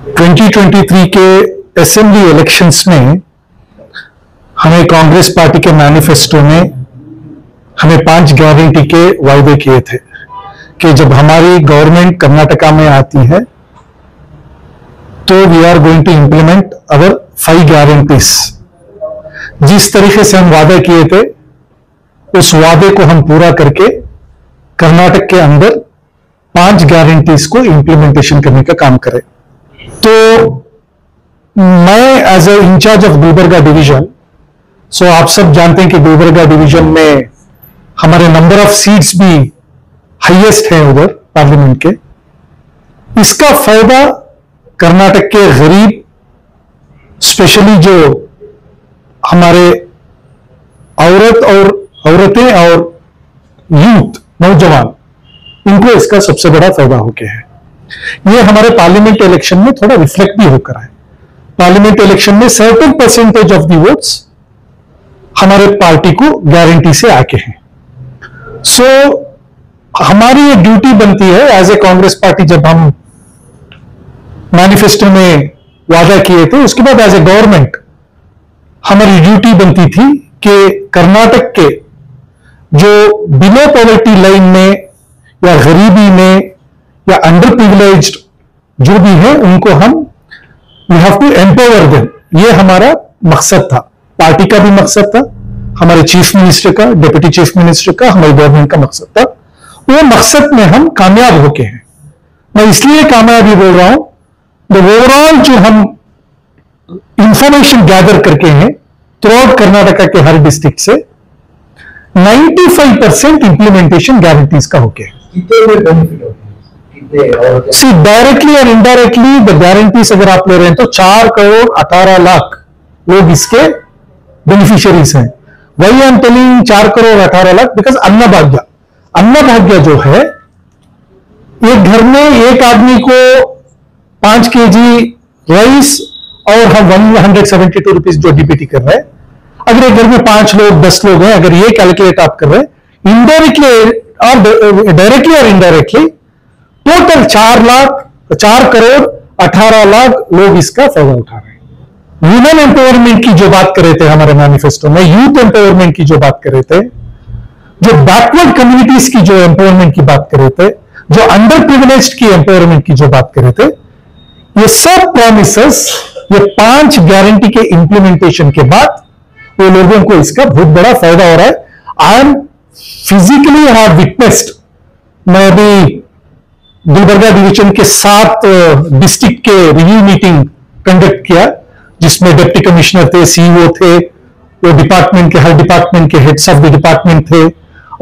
2023 के assembly elections में हमें कांग्रेस पार्टी के मैनिफेस्टो में हमें 5 गारंटी के वायदे किए थे कि जब हमारी गवर्नमेंट कर्नाटका में आती है तो we are going to implement our 5 guarantees. जिस तरीके से हम वादा किए थे उस वादे को हम पूरा करके कर्नाटक के अंदर 5 गारंटीज को इंप्लीमेंटेशन करने का काम करें। तो मैं as a in charge of Gulbarga division, so आप सब जानते हैं कि गुलबर्गा डिवीजन में हमारे नंबर ऑफ सीट्स भी हाईएस्ट है उधर पार्लियामेंट के। इसका फायदा कर्नाटक के गरीब, स्पेशली जो हमारे औरतें और यूथ, नौजवान, इनको इसका सबसे बड़ा फायदा हो गया है। ये हमारे पार्लियामेंट इलेक्शन में थोड़ा रिफ्लेक्ट भी होकर है। पार्लियामेंट इलेक्शन में certain percentage of the votes हमारे पार्टी को गारंटी से आके हैं। सो हमारी ये ड्यूटी बनती है एज ए कांग्रेस पार्टी, जब हम मैनिफेस्टो में वादा किए थे उसके बाद एज ए गवर्नमेंट हमारी ड्यूटी बनती थी कि कर्नाटक के जो बिलो पॉवर्टी लाइन में या गरीबी में या अंडर प्रिविलेज्ड जो भी है उनको हम we have to empower them. ये हमारा मकसद था, पार्टी का भी मकसद था, हमारे चीफ मिनिस्टर का, डिप्टी चीफ मिनिस्टर का, हमारी गवर्नमेंट का मकसद था। वो मकसद में हम कामयाब होके हैं। मैं इसलिए कामयाबी बोल रहा हूं, द ओवरऑल जो हम इंफॉर्मेशन गैदर करके हैं थ्रू आउट कर्नाटका के हर डिस्ट्रिक्ट से 95% इंप्लीमेंटेशन गारंटीज का होके है। सी डायरेक्टली और इनडायरेक्टली द गारंटीज अगर आप ले रहे हैं तो 4 करोड़ 18 लाख लोग इसके बेनिफिशियरीज हैं। वही I am telling 4 crore 18 lakh because Annabhagya जो है, एक घर में एक आदमी को 5 केजी राइस और हम 172 रुपीज जो डीबीटी कर रहे हैं, अगर एक घर में 5 लोग 10 लोग हैं, अगर ये कैलकुलेट आप कर रहे हैं इनडायरेक्टली और डायरेक्टली और इनडायरेक्टली टोटल 4 करोड़ 18 लाख लोग इसका फायदा उठा रहे हैं। वुमेन एम्पावरमेंट की जो बात कर रहे थे हमारे मैनिफेस्टो में, यूथ एम्पावरमेंट की जो बात कर रहे थे, जो बैकवर्ड कम्युनिटीज की जो एम्पावरमेंट की बात कर रहे थे, जो अंडर प्रिविलेज्ड की एम्पावरमेंट की जो बात कर रहे थे, ये सब प्रॉमिसेस, ये 5 गारंटी के इंप्लीमेंटेशन के बाद वो लोगों को इसका बहुत बड़ा फायदा हो रहा है। I am physically have witnessed, मैं अभी गुलबर्गा डिवीजन के 7 डिस्ट्रिक्ट के रिव्यू मीटिंग कंडक्ट किया, जिसमें डिप्टी कमिश्नर थे, सीईओ थे, वो डिपार्टमेंट के हर डिपार्टमेंट के हेड्स ऑफ द डिपार्टमेंट थे,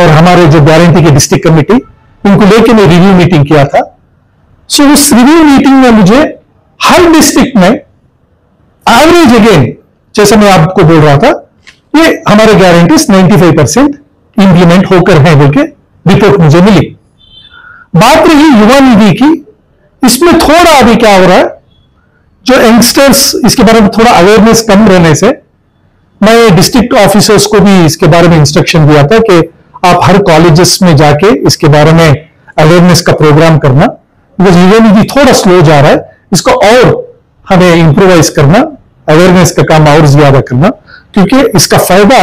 और हमारे जो गारंटी के डिस्ट्रिक्ट कमेटी, उनको लेके मैं रिव्यू मीटिंग किया था। सो उस रिव्यू मीटिंग में मुझे हर डिस्ट्रिक्ट में एवरेज, अगेन जैसे मैं आपको बोल रहा था, ये हमारे गारंटीज 95% इंप्लीमेंट होकर हैं बोल के रिपोर्ट मुझे मिली। बात रही युवा निधि की, इसमें थोड़ा अभी क्या हो रहा है, जो यंगस्टर्स, इसके बारे में थोड़ा अवेयरनेस कम रहने से मैं डिस्ट्रिक्ट ऑफिसर्स को भी इसके बारे में इंस्ट्रक्शन दिया था कि आप हर कॉलेजेस में जाके इसके बारे में अवेयरनेस का प्रोग्राम करना, बिकॉज युवा निधि थोड़ा स्लो जा रहा है, इसको और हमें इंप्रूवाइज करना, अवेयरनेस का काम और ज्यादा करना, क्योंकि इसका फायदा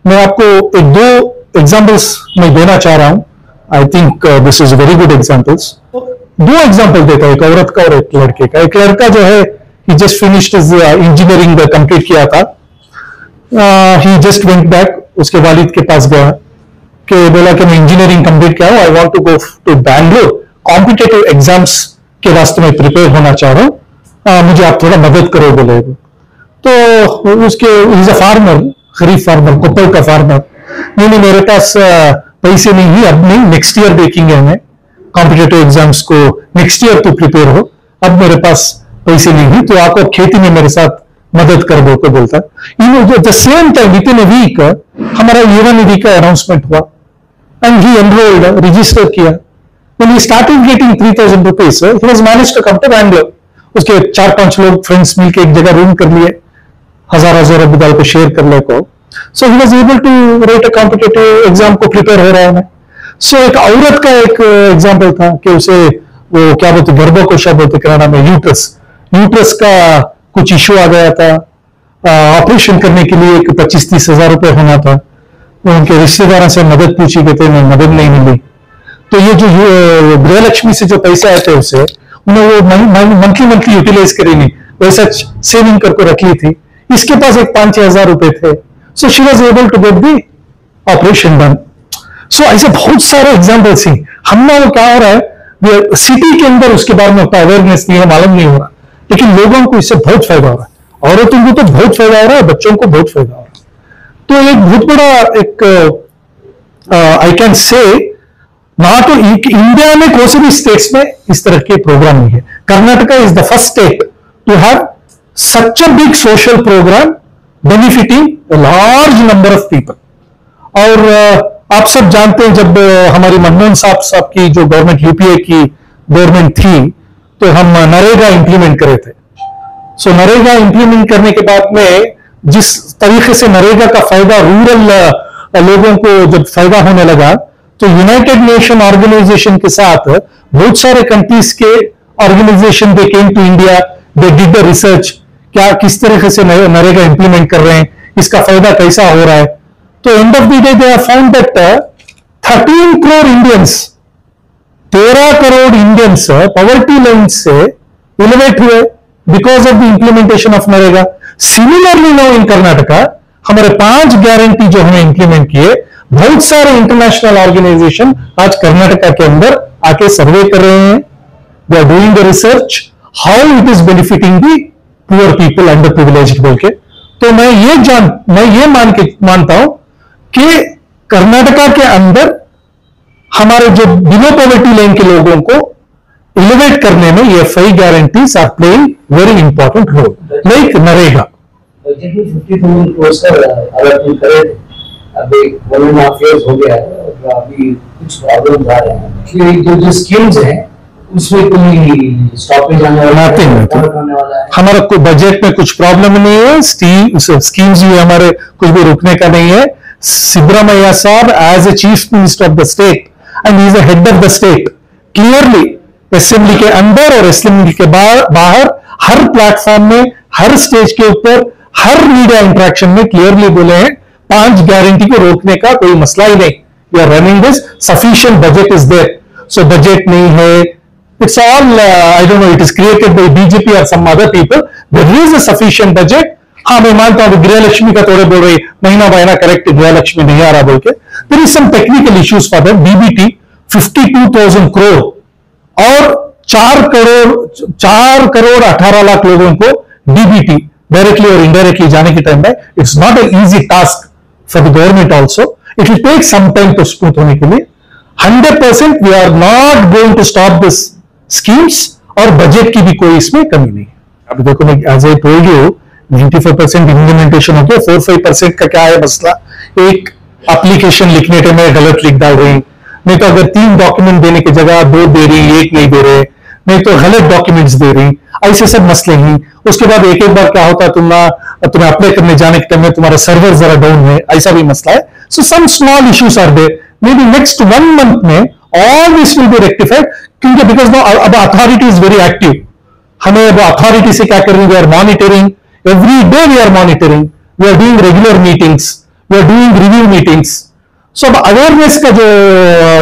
मैं आपको 1-2 एग्जाम्पल्स मैं देना चाह रहा हूं। I think this is very good examples. 2 example देता हूं, एक औरत का और एक लड़के का। एक लड़का जो है, he just finished his engineering complete किया था, ही जस्ट वेंट बैक, उसके वालिद के पास गया कि बोला कि मैं इंजीनियरिंग कंप्लीट किया हूं, I want to go to Bangalore, competitive exams के वास्ते में प्रिपेयर होना चाह रहा हूं, मुझे आप थोड़ा मदद करो बोले। तो उसके इज अ फार्मर, गरीब फार्मर, कोप्पल का फार्मर, नहीं मेरे पास पैसे नहीं है, अब नहीं, नेक्स्ट ईयर देखेंगे हमें कॉम्पिटिटिव एग्जाम्स को, नेक्स्ट ईयर तो प्रिपेयर हो, अब मेरे पास पैसे नहीं है, तो आपको खेती में मेरे साथ मदद कर दो, को बोलता। The same time within a week हमारा युवा निधि का अनाउंसमेंट हुआ एंड ही एनरोल्ड, रजिस्टर किया। When he started getting 3,000 rupees, he was managed to come to Bangalore. उसके 4-5 लोग फ्रेंड्स मिलके एक जगह रूम कर लिए, 1000 रुपए डाल के शेयर कर ले को, so he was able to write a competitive exam को प्रिपेयर हो रहा है। सो एक औरत का एक एग्जाम्पल था कि उसे वो क्या बोलते, गर्भकोश बोलते कनाडा में, यूट्रस का कुछ इश्यू आ गया था, ऑपरेशन करने के लिए 25-30 हजार रुपए होना था, तो उनके रिश्तेदारों से मदद पूछी गई थी, मदद नहीं मिली। तो ये जो गृहलक्ष्मी से जो पैसे आए थे उसे उन्हें वो मंथली यूटिलाइज करी नहीं, वैसा सेविंग करके रख ली थी। इसके पास एक 5-6 हजार रुपए थे, so she was able to get the operation done. So ऐसे बहुत सारे एग्जाम्पल्स हैं। हमने वो क्या हो रहा है, सिटी के अंदर उसके बारे में अवेयरनेस नहीं है, मालूम नहीं हो रहा, लेकिन लोगों को इससे बहुत फायदा हो रहा है, औरतों को तो बहुत फायदा हो रहा है, बच्चों को बहुत फायदा हो रहा है। तो एक बहुत बड़ा एक आई कैन से ना, तो इंडिया में कोई से भी स्टेट्स में इस तरह के प्रोग्राम नहीं है। Karnataka is the first state to have such a big social program benefiting a large number of people. और आप सब जानते हैं, जब हमारी मनमोहन साहब की जो गवर्नमेंट यूपीए की गवर्नमेंट थी, तो हम नरेगा इंप्लीमेंट करे थे। सो नरेगा इंप्लीमेंट करने के बाद में जिस तरीके से नरेगा का फायदा रूरल लोगों को जब फायदा होने लगा, तो यूनाइटेड नेशन ऑर्गेनाइजेशन के साथ बहुत सारे कंट्रीज के organisation they came to India, they did the research, क्या किस तरीके से नरेगा इंप्लीमेंट कर रहे हैं, इसका फायदा कैसा हो रहा है। तो end of the day they have found that 13 crore Indians, 13 crore Indians poverty line से एलिवेट हुए because of the implementation of NREGA. Similarly now in Karnataka हमारे 5 गारंटी जो हमने इंप्लीमेंट किए, बहुत सारे इंटरनेशनल ऑर्गेनाइजेशन आज कर्नाटका के अंदर आके सर्वे कर रहे हैं, they are doing the research how it is benefiting the poor people, underprivileged बोल के। तो मैं ये मानता हूं कि कर्नाटका के अंदर हमारे जो बिलो पॉवर्टी लाइन के लोगों को एलिवेट करने में ये 5 guarantees are playing very important role, like NREGA. अभी 1.5 years हो गया है, अभी कुछ प्रॉब्लम आ रहे हैं, जो स्कीम्स हैं उसमें कोई स्टॉपेज आने वाला है? हमारा कोई बजट में कुछ प्रॉब्लम नहीं है, स्कीम्स भी हमारे कुछ भी रुकने का नहीं है। सिद्धरामैया साहब as a chief minister of the state and he is the head of the state, clearly assembly के अंदर और असेंबली के बाहर हर प्लेटफॉर्म में, हर स्टेज के ऊपर, हर मीडिया इंटरेक्शन में क्लियरली बोले हैं 5 गारंटी को रोकने का कोई मसला ही नहीं। We are running this, sufficient budget is there. So budget नहीं है, it's all I don't know, it is created by BJP और some other people, there is a sufficient budget. हाँ, मैं मानता हूं गृहलक्ष्मी का थोड़े बोल रही महीना महीना करेक्ट गृहलक्ष्मी नहीं आ रहा बोल के, there is some technical issues for that. DBT 52,000 crore और 4 करोड़ 18 लाख लोगों को डीबीटी डायरेक्टली और इनडायरेक्टली जाने के टाइम में it's not a easy task for the government also, it will take some time to smooth होने के लिए। 100% we are not going to stop this schemes, और बजट की भी कोई इसमें कमी नहीं है। अब देखो, मैं as I told you 94% implementation हो गया, 4-5% का क्या है मसला, एक एप्लीकेशन लिखने के में गलत लिख डाल रही, नहीं तो अगर 3 डॉक्यूमेंट देने की जगह 2 दे रही, 1 नहीं दे रहे, नहीं तो गलत डॉक्यूमेंट्स दे रही, ऐसे सब मसले हैं। उसके बाद एक बार क्या होता है, तुम्हें अप्लाई करने जाने के टाइम में तुम्हारा सर्वर जरा डाउन है, ऐसा भी मसला है। So some small issues are there, may be next 1 month में all this will be rectified, क्योंकि बिकॉज नाउ अब अथॉरिटी इज वेरी एक्टिव। हमें अब अथॉरिटी से क्या कर रही है, we are monitoring every day, we are monitoring, we are doing regular meetings, we are doing review meetings. So अब अवेयरनेस का जो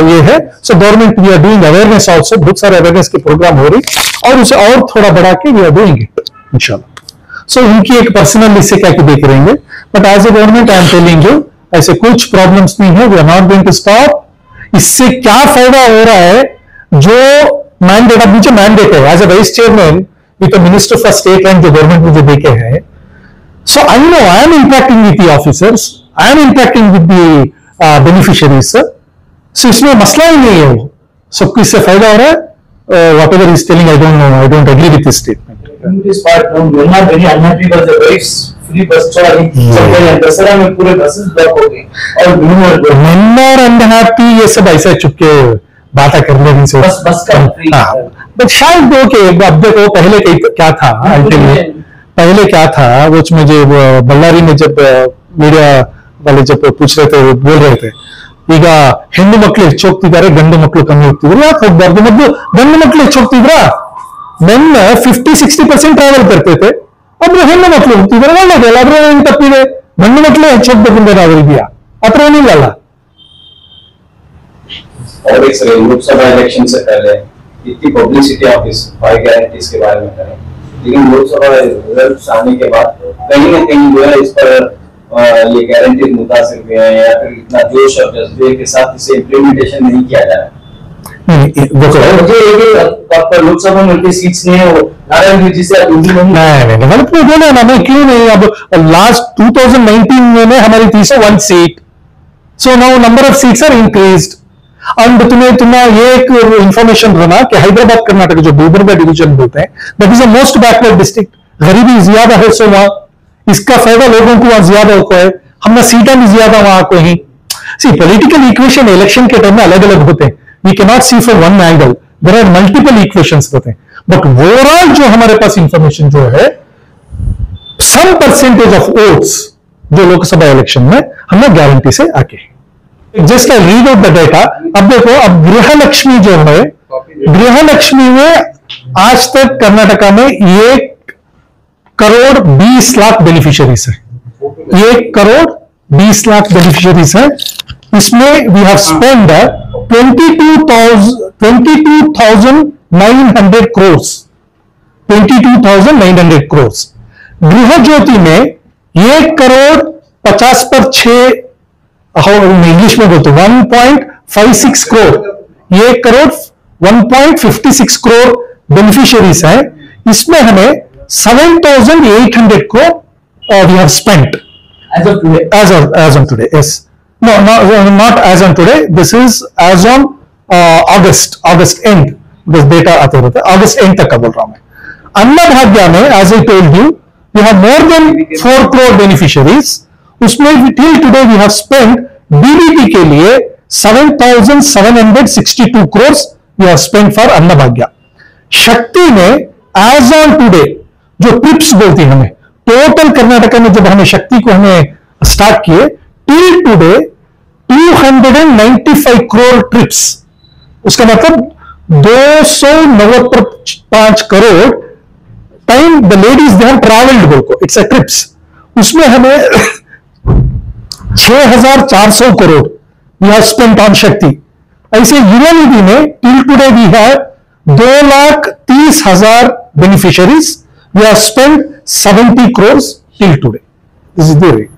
ये है, so government we are doing awareness also, बहुत सारे अवेयरनेस के प्रोग्राम हो रही, और उसे और थोड़ा बढ़ा के वी आर डूइंग इट इंशाल्लाह। सो इनकी एक पर्सनल इससे क्या देख रहेंगे, but as a government I am telling you, ऐसे कुछ प्रॉब्लम्स नहीं है, we are not going to stop. इससे क्या फायदा हो रहा है, जो मैंडेट, अब मुझे मैंडेट है as a vice chairman with minister for state and जो गवर्नमेंट मुझे देखे हैं, so I know I am interacting with the officers, I am interacting with the beneficiaries sir. सो इसमें मसला ही नहीं है, वो सबको इससे फायदा हो रहा है। Whatever is telling, I don't know, I don't agree with this statement. This part, no, we're not very unhappy because the very free bus चला नहीं, दशहरा में पूरे बसेस ब्लॉक हो गए, और नंबर अनहैप्पी ये सब ऐसा चुपके बातें कर लेने से बस का फ्री। बट शायद दो के अब देखो, पहले क्या था, पहले क्या था, वो मुझे बल्लारी में जब मीडिया वाले जब पूछ रहे थे, बोल रहे थे, ಈಗ ಹೆಣ್ಣು ಮಕ್ಕಳು ಹೆಚ್ಚು ಹೋಗ್ತಿದ್ದಾರೆ, ಗಂಡು ಮಕ್ಕಳು ಕಮ್ಮಿ ಹೋಗ್ತಿದ್ರು, ಯಾಕೆ ಹೋಗ್ಬಾರ್ದು, ಮೊದಲು ಗಂಡು ಮಕ್ಕಳು ಹೆಚ್ಚು ಹೋಗ್ತಿದ್ರಾ, मेन 50-60% ट्रैवल करते थे. अब ಹೆಣ್ಣು ಮಕ್ಕಳು ಹೋಗ್ತಿದ್ದಾರೆ, ಒಳ್ಳೆಯದಲ್ಲ, ಅದ್ರ ಏನು ತಪ್ಪಿದೆ? ಗಂಡು ಮಕ್ಕಳೇ ಹೆಚ್ಚಾಗಬೇಕಂದ್ರೆ ನಾವು ಇದೆಯಾ? ಅತ್ರ ಏನಿಲ್ಲ. और एक लोकसभा इलेक्शन से पहले इतनी पब्लिसिटी आप इस 5 गारंटीज के बारे में करें, लेकिन लोकसभा रिजल्ट आने के बाद कहीं ना कहीं जो है इस पर ये गारंटी मुतासिर हुए हैं या फिर इतना जोश और जज्बे के साथ इसे इम्प्लीमेंटेशन नहीं किया जा रहा है. मुझे लोकसभा में उनकी सीट्स नहीं है, वो नारायण जी से आप नहीं बोले ना, मैं क्यों नहीं. अब लास्ट 2019 में हमारी थी 1 seat, so now number of seats are increased. And तुम्हें ये एक इंफॉर्मेशन रहना कि हैदराबाद कर्नाटक जो गुलबर्गा डिवीजन बोलते हैं, that is the most backward district. गरीबी ज्यादा है, सो वहां इसका फायदा लोगों को वहां ज्यादा होता है. हमने सीटा भी ज्यादा वहां को ही. सी पॉलिटिकल इक्वेशन इलेक्शन के टाइम में अलग अलग होते हैं. We can not see from one angle, there are multiple equations होते हैं. बट ओवरऑल जो हमारे पास इंफॉर्मेशन जो है, सम परसेंटेज ऑफ वोट्स जो लोकसभा इलेक्शन में हमने गारंटी से आके. Just I read out the data. अब देखो, अब गृहलक्ष्मी जो है, गृहलक्ष्मी में आज तक कर्नाटका में 1,20,00,000 बेनिफिशियरीज है. 1,20,00,000 बेनिफिशियरीज है. इसमें we have spend 22,900 crores. 22,900 crores. गृह ज्योति में 1,50,00,000 पर 6, इंग्लिश में बोलते 1.56 करोड़. 1,156 करोड़ बेनिफिशियरीज है. इसमें हमें 7,800 crore we have spent as of today. As on today, yes. No, not as on today. This is as on August end. This data आते रहते हैं. August end तक का बोल रहा हूं मैं. अन्नभाग्य में, as I told you, we have more than 4 crore beneficiaries. उसमें till today we have spent DBT के लिए 7,762 crores we have spent for Annabhagya. शक्ति में as on today जो ट्रिप्स बोलती है हमें, टोटल कर्नाटका में जब हमें शक्ति को हमें स्टार्ट किए, टिल टुडे 295 करोड़ ट्रिप्स. उसका मतलब 295 crore time the ladies they have travelled बोल को, इट्स अ ट्रिप्स. उसमें हमें 6,400 crore we have spent on Shakti. ऐसे यूनिटी में till today we have 2,30,000 beneficiaries. We have spent 70 crores till today. This is the data.